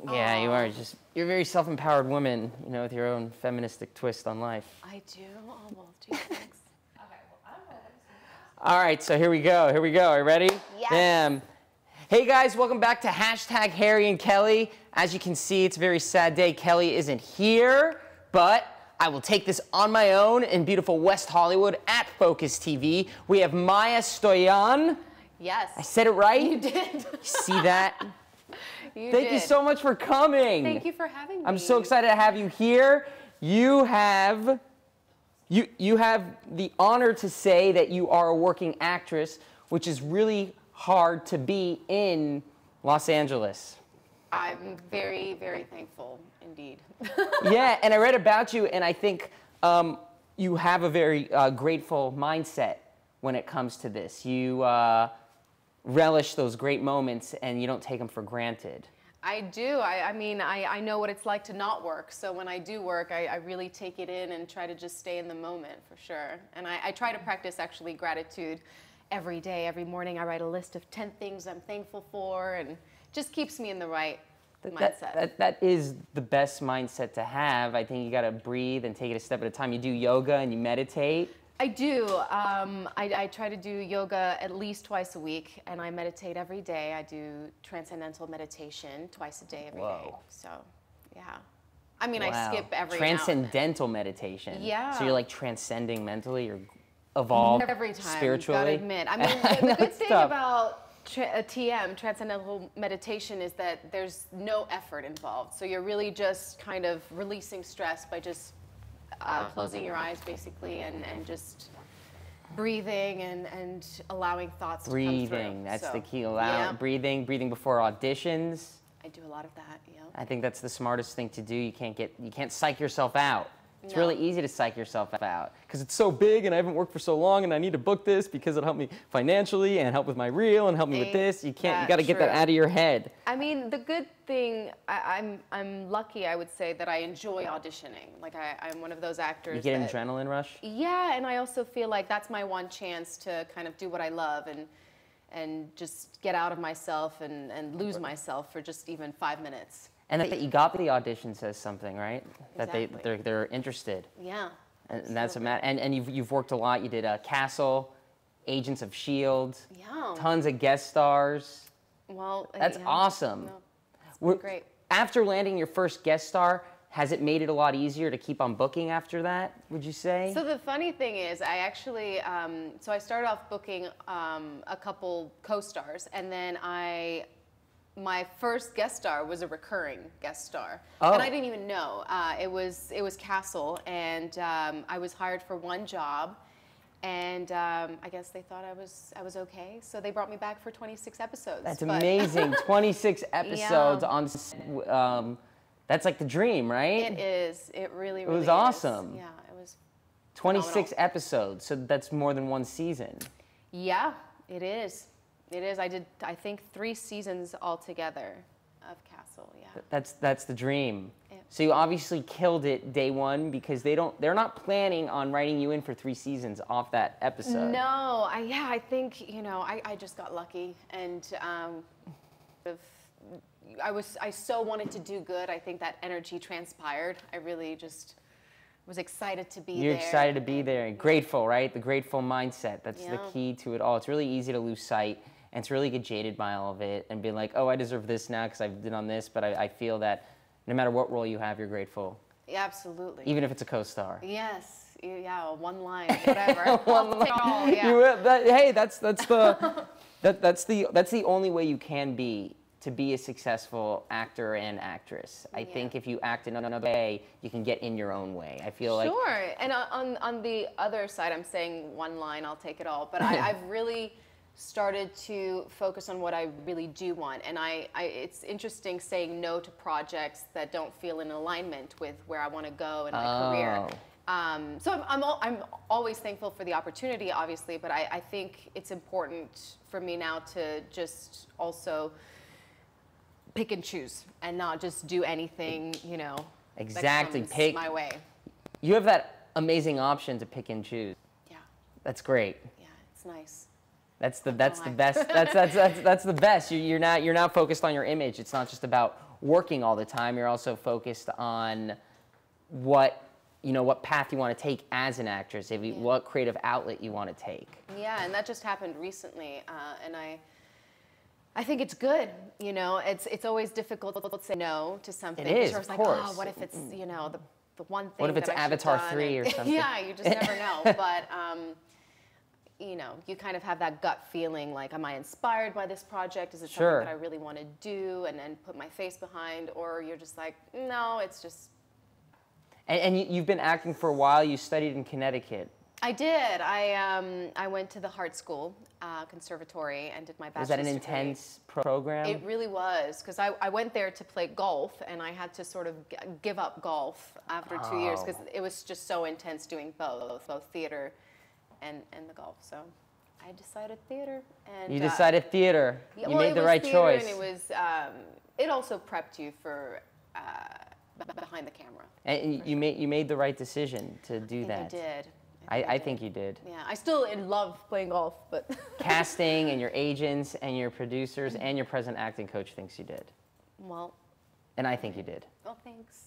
Yeah, you are. You're a very self-empowered woman, you know, with your own feministic twist on life. I do? Oh, well, gee, thanks. Okay, well, I'm ready. All right, so here we go. Are you ready? Yes. Damn. Hey guys, welcome back to hashtag Harry and Kelly. As you can see, it's a very sad day. Kelly isn't here, but I will take this on my own in beautiful West Hollywood at Focus TV. We have Maya Stoyan. Yes. I said it right? You did. See that? Thank you so much for coming. Thank you for having me. I'm so excited to have you here. You have the honor to say that you are a working actress, which is really hard to be in Los Angeles. I'm very, very thankful indeed. Yeah, and I read about you, and I think you have a very grateful mindset when it comes to this. You relish those great moments, and you don't take them for granted. I do. I mean, I know what it's like to not work. So when I do work, I really take it in and try to just stay in the moment, for sure. And I try to practice, actually, gratitude every day. Every morning, I write a list of 10 things I'm thankful for, and just keeps me in the right mindset. That is the best mindset to have. I think you got to breathe and take it a step at a time. You do yoga and you meditate. I do. I try to do yoga at least twice a week, and I meditate every day. I do transcendental meditation twice a day, every day. So, yeah. I mean, Wow. I skip every Transcendental meditation. Yeah. So you're like transcending mentally, you're evolved every time, spiritually. gotta admit. I mean, the good thing tough. about TM, transcendental meditation, is that there's no effort involved. So you're really just kind of releasing stress by just closing your eyes, basically, and just breathing and allowing thoughts to come through. Breathing, that's So, the key. yeah. Breathing before auditions. I do a lot of that, yeah. I think that's the smartest thing to do. You can't psych yourself out. It's No. really easy to psych yourself out because it's so big and I haven't worked for so long and I need to book this because it'll help me financially and help with my reel and help me with this. You got to get that out of your head. I mean, the good thing, I'm lucky, I would say, that I enjoy auditioning. Like, I'm one of those actors. You get an adrenaline rush? Yeah, and I also feel like that's my one chance to kind of do what I love and just get out of myself and lose myself for just even 5 minutes. And that you got the audition says something, right? Exactly. That they're interested. Yeah. And that's a matter. And you've worked a lot. You did Castle, Agents of S.H.I.E.L.D. Yeah. Tons of guest stars. Well, That's yeah. awesome. No, it's been great. After landing your first guest star, has it made it a lot easier to keep on booking after that, would you say? So the funny thing is, I actually, so I started off booking a couple co-stars, and then my first guest star was a recurring guest star, and I didn't even know. It was Castle, and I was hired for one job, and I guess they thought I was okay, so they brought me back for 26 episodes. That's amazing. 26 episodes Yeah. on. That's like the dream, right? It is. It really was is. awesome. Yeah, it was. 26 phenomenal. episodes, so that's more than one season. Yeah, it is. It is. I did, I think, 3 seasons altogether of Castle. Yeah. That's the dream. Yeah. So you obviously killed it day one because they're not planning on writing you in for 3 seasons off that episode. No, I think, I just got lucky, and I so wanted to do good. I think that energy transpired. I really just was excited to be there. You're excited to be there and grateful, right? The grateful mindset. That's the key to it all. It's really easy to lose sight, and to really get jaded by all of it and be like, oh, I deserve this now because I've done this, but I feel that no matter what role you have, you're grateful. Yeah, absolutely. Even if it's a co-star. Yes. Yeah, one line, whatever. Hey, that's the only way you can be to be a successful actor and actress. I think if you act in another way, you can get in your own way. I feel like Sure. And on the other side, I'm saying one line, I'll take it all. But I've really started to focus on what I really do want. And it's interesting saying no to projects that don't feel in alignment with where I want to go in my career. So I'm always thankful for the opportunity, obviously, but I think it's important for me now to just also pick and choose and not just do anything, exactly that comes my way. You have that amazing option to pick and choose. Yeah. That's great. Yeah, it's nice. That's the best. That's the best. You're not focused on your image. It's not just about working all the time. You're also focused on what path you want to take as an actress, what creative outlet you want to take. Yeah, and that just happened recently, and I think it's good. It's always difficult to say no to something. It is, of course. Like, oh, what if it's the one thing? What if it's that I Avatar should've done? 3 or something? Yeah, you just never know. But you kind of have that gut feeling like, am I inspired by this project? Is it something that I really want to do and then put my face behind? Or you're just like, no, it's just... And you've been acting for a while. You studied in Connecticut. I did. I went to the Hart School Conservatory and did my bachelor's Was that an degree. intense program? It really was, because I went there to play golf, and I had to sort of give up golf after 2 years, because it was just so intense doing both theater and the golf. So I decided theater. And you decided theater. Yeah, you made the right choice. And it was. It also prepped you for behind the camera. And you made the right decision to do that. I did. I think you did. Yeah, I still love playing golf, but casting and your agents and your producers and your present acting coach thinks you did. Well. And I think you did. Oh, thanks.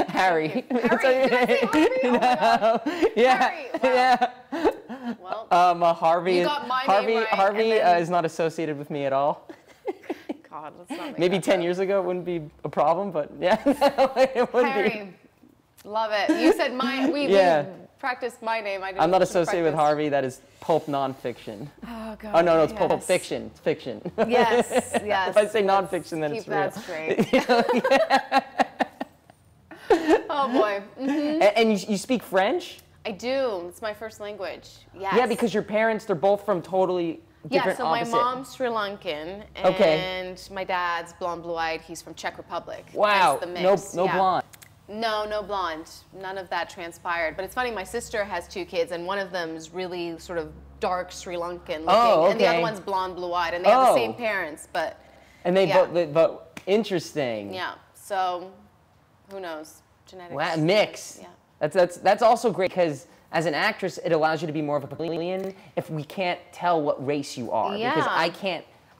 Harry. Harry. Did I say Harvey? Oh my God. Yeah. Harry. Wow. Yeah. Harvey. You got my name right, Harvey and then... is not associated with me at all. God, let's not make Maybe that 10 up. years ago it wouldn't be a problem, but yeah, it would Harry. be. Love it. You said my. We practiced my name. I'm not associated with Harvey. That is pulp nonfiction. Oh God. Oh no, it's pulp fiction. It's fiction. Yes, yes. If I say nonfiction, then it's real. Keep that straight. Oh boy. Mm-hmm. And you speak French? I do. It's my first language. Yes. Yeah, because your parents, they're both from totally different so opposite. my mom's Sri Lankan, and my dad's blonde, blue-eyed. He's from Czech Republic. Wow. Hence the mix. No blonde. No blonde. None of that transpired. But it's funny, my sister has 2 kids, and one of them is really sort of dark Sri Lankan looking, and the other one's blonde, blue-eyed, and they have the same parents, but... And they but interesting. Yeah, so who knows? Genetics. Wow, mix. Yeah. That's also great, because as an actress, it allows you to be more of a chameleon if we can't tell what race you are. Yeah. Because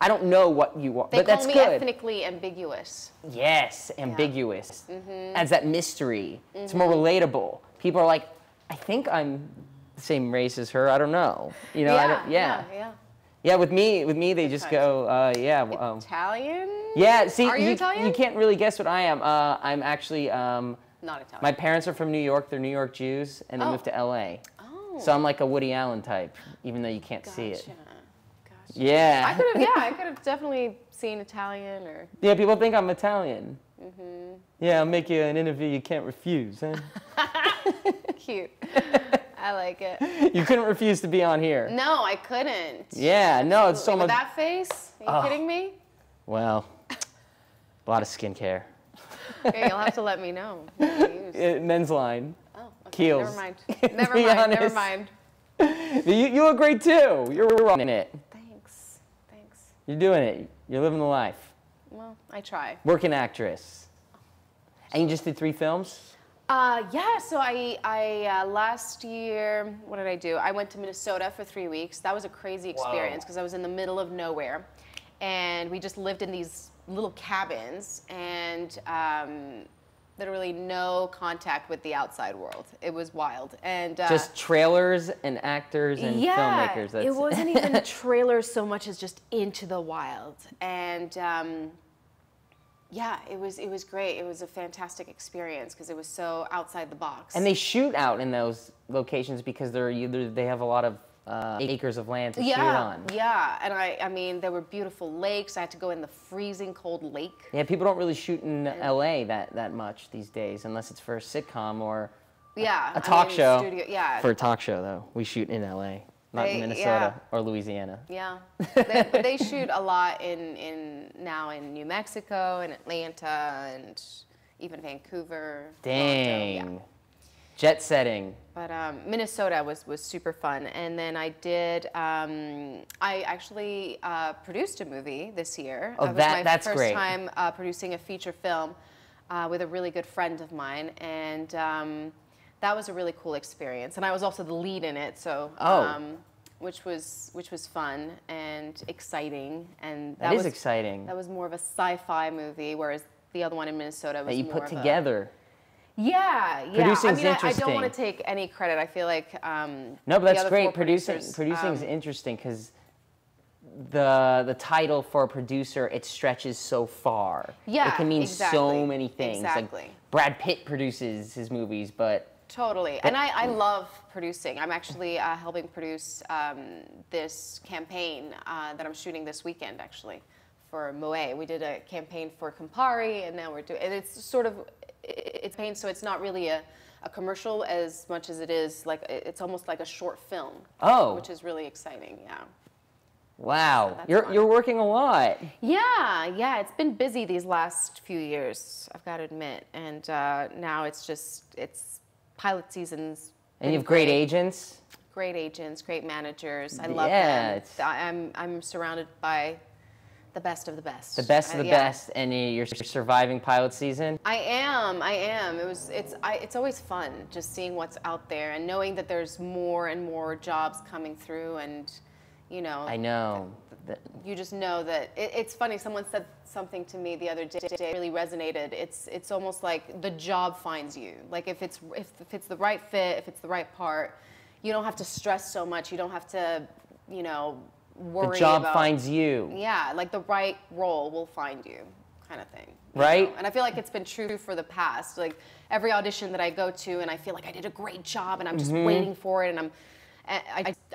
I don't know what you are, but that's good. They call me ethnically ambiguous. Yes, ambiguous. Yeah. Mm-hmm. Adds that mystery. Mm-hmm. It's more relatable. People are like, I think I'm the same race as her. I don't know. Yeah, with me, they just go, Italian? Yeah, see, are you Italian? You can't really guess what I am. I'm actually, not Italian. My parents are from New York. They're New York Jews, and they moved to LA. Oh. So I'm like a Woody Allen type, even though you can't see it. Gotcha. Yeah. I could have definitely seen Italian or... Yeah, people think I'm Italian. Mm-hmm. Yeah, I'll make you an interview you can't refuse, huh? Cute. I like it. You couldn't refuse to be on here. No, I couldn't. Yeah, no, it's so much... With that face? Are you kidding me? Well, a lot of skincare. Okay, you'll have to let me know. Men's line. Oh, okay. Kiehl's. Never mind. You look great too. You're running it. Thanks. You're doing it. You're living the life. Well, I try. Working actress. And you just did 3 films? Yeah, so I last year, what did I do? I went to Minnesota for 3 weeks. That was a crazy experience because I was in the middle of nowhere. And we just lived in these little cabins and literally no contact with the outside world. It was wild. And just trailers and actors and filmmakers. It wasn't even trailers so much as just into the wild. And yeah, it was great. It was a fantastic experience because it was so outside the box. And they shoot out in those locations because they have a lot of acres of land to shoot on. Yeah, and I mean, there were beautiful lakes. I had to go in the freezing cold lake. Yeah, people don't really shoot in LA that much these days unless it's for a sitcom or a talk show. Studio, yeah. For a talk show, though, we shoot in LA, not in Minnesota or Louisiana. Yeah, but they shoot a lot now in New Mexico and Atlanta and even Vancouver. Dang. Toronto, yeah. Jet setting. But Minnesota was super fun. And then I did, I actually produced a movie this year. Oh, that's great. It was my first time producing a feature film with a really good friend of mine. And that was a really cool experience. And I was also the lead in it. So which was fun and exciting, and That is exciting. That was more of a sci-fi movie, whereas the other one in Minnesota was that you more put of together. Yeah. Producing's I mean, I interesting. don't want to take any credit. I feel like No, but the that's other great. four producers, Producing's interesting because the title for a producer, it stretches so far. Yeah, it can mean exactly. so many things. Exactly. Like Brad Pitt produces his movies, but Totally. And I love producing. I'm actually helping produce this campaign that I'm shooting this weekend, actually, for Moët. We did a campaign for Campari, and now we're doing, and it's sort of, it's pain, so it's not really a commercial as much as it is, like, it's almost like a short film. Oh. Which is really exciting, yeah. wow, So that's you're working a lot. Yeah, it's been busy these last few years, I've got to admit. And now it's pilot seasons. And you have great agents. Great agents, great managers. I love Yeah, them. I'm surrounded by the best of the best. The best of the Yeah. best, and you're surviving pilot season. I am. It's always fun just seeing what's out there and knowing that there's more and more jobs coming through, and you know. I know. You just know that it's funny. Someone said something to me the other day that really resonated. It's almost like the job finds you. Like if it's the right fit, if it's the right part, you don't have to stress so much. You don't have to, worry. The job about, finds you. Yeah, like the right role will find you, kind of thing. Right. And I feel like it's been true for the past. Like every audition that I go to, and I feel like I did a great job, and I'm just waiting for it, and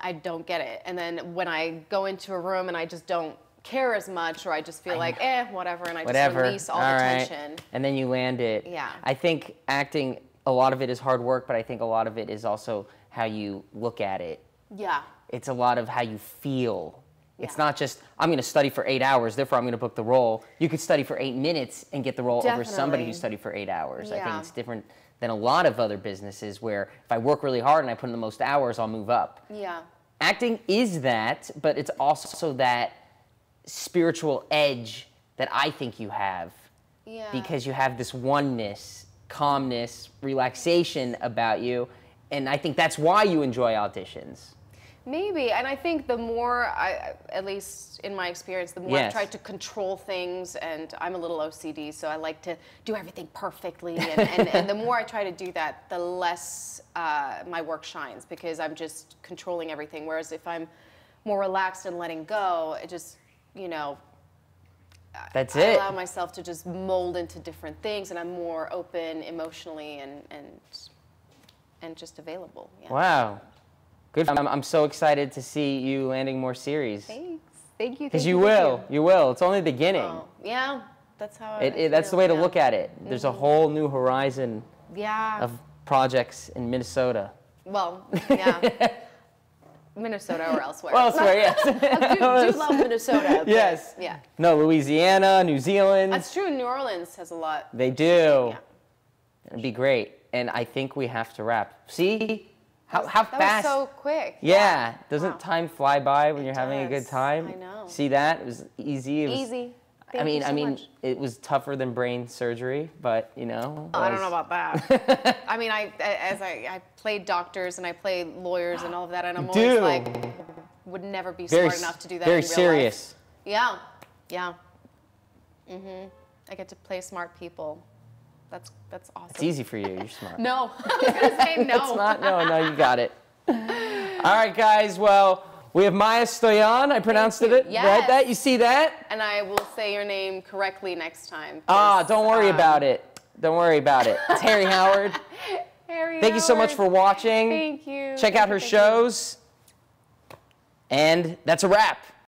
I don't get it. And then when I go into a room and I just don't care as much, or I just feel like, whatever, and I just release all the tension. And then you land it. Yeah. I think acting, a lot of it is hard work, but I think a lot of it is also how you look at it. Yeah. It's a lot of how you feel. It's Yeah. not just, I'm going to study for 8 hours, therefore I'm going to book the role. You could study for 8 minutes and get the role over somebody who Definitely. studied for 8 hours. I Yeah. think it's different than a lot of other businesses where if I work really hard and I put in the most hours, I'll move up. Yeah. Acting is that, but it's also that spiritual edge that I think you have. Yeah. Because you have this oneness, calmness, relaxation about you, and I think that's why you enjoy auditions. Maybe, and I think the more at least in my experience, the more I've tried to control things, and I'm a little OCD, so I like to do everything perfectly, and the more I try to do that, the less my work shines, because I'm just controlling everything. Whereas if I'm more relaxed and letting go, it just, That's I it. allow myself to just mold into different things, and I'm more open emotionally and just available. Yeah. Wow. Good. I'm so excited to see you landing more series. Thanks. Thank you. Because you will. You will. It's only the beginning. Oh, yeah, that's how That's the way to look at it. There's a whole new horizon of projects in Minnesota. Well, yeah. Minnesota or elsewhere. Well, elsewhere, yes. I do love Minnesota. Yes. Yeah. No, Louisiana, New Zealand. That's true. New Orleans has a lot. They do. Yeah. It'd be great. And I think we have to wrap. See? How That fast? was so quick. Yeah. Doesn't Wow. time fly by when you're having a good does. time? I know. See that? It was easy. It was, Easy. I Thank mean, you so much. it was tougher than brain surgery, but I don't know about that. I mean, I played doctors and I played lawyers and all of that, and I'm always like, would never be smart enough to do that very in real serious. life. Yeah. I get to play smart people. That's awesome. It's easy for you. You're smart. No, I was gonna say no. It's not. No, you got it. All right, guys. Well, we have Maya Stoyan. I pronounced it Yes. right. That you see that? And I will say your name correctly next time. Don't worry about it. Don't worry about it. It's Harry Howard. Harry Thank you so much for Howard. watching. Thank you. Check out her Thank you. shows. And that's a wrap.